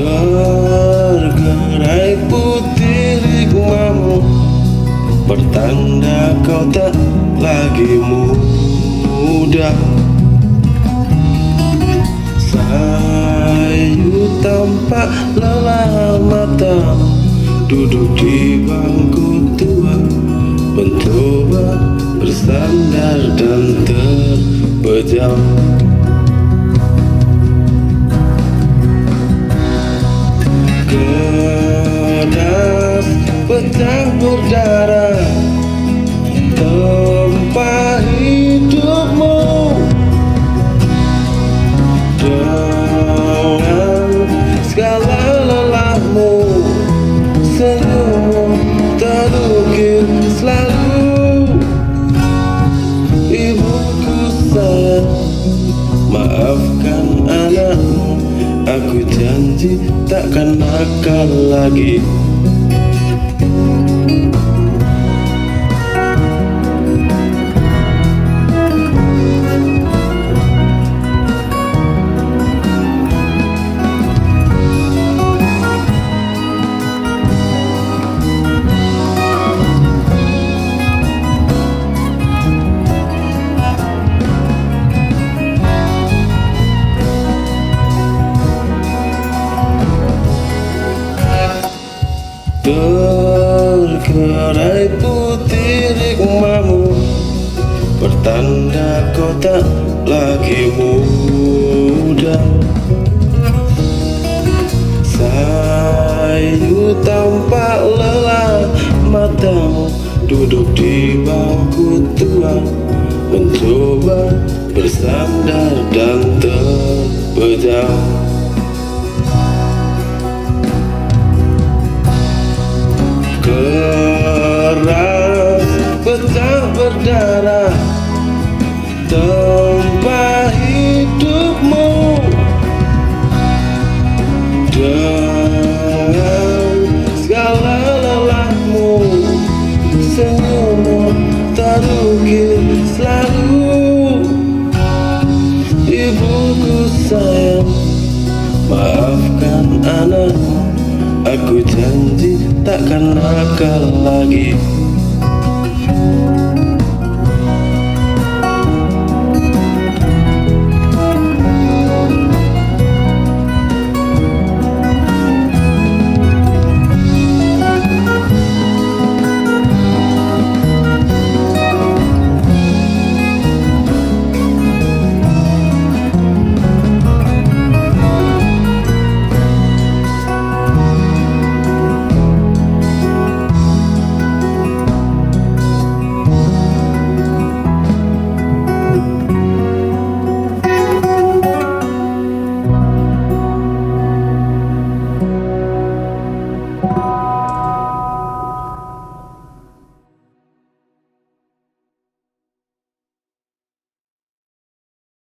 Tergerai putih rikmamu, pertanda kau tak lagi muda. Sayu tampak lelah mata, duduk di bangku tua, mencoba bersandar dan terpejam. Keras pecah berdarah, tempat hidupmu dengan segala lelahmu. Senyum terukir selalu. Ibuku sayang, maafkan anakmu. Aku janji takkan nakal lagi. Tergerai putih rikmamu, pertanda kau tak lagi muda. Sayu tampak lelah matamu, duduk di bangku tua, mencoba bersandar dan terpejam. Keras pecah berdarah, tempat hidupmu dengan segala lelahmu. Senyummu terukir selalu. Ibuku sayang, maafkan anakmu. Aku janji takkan nakal lagi.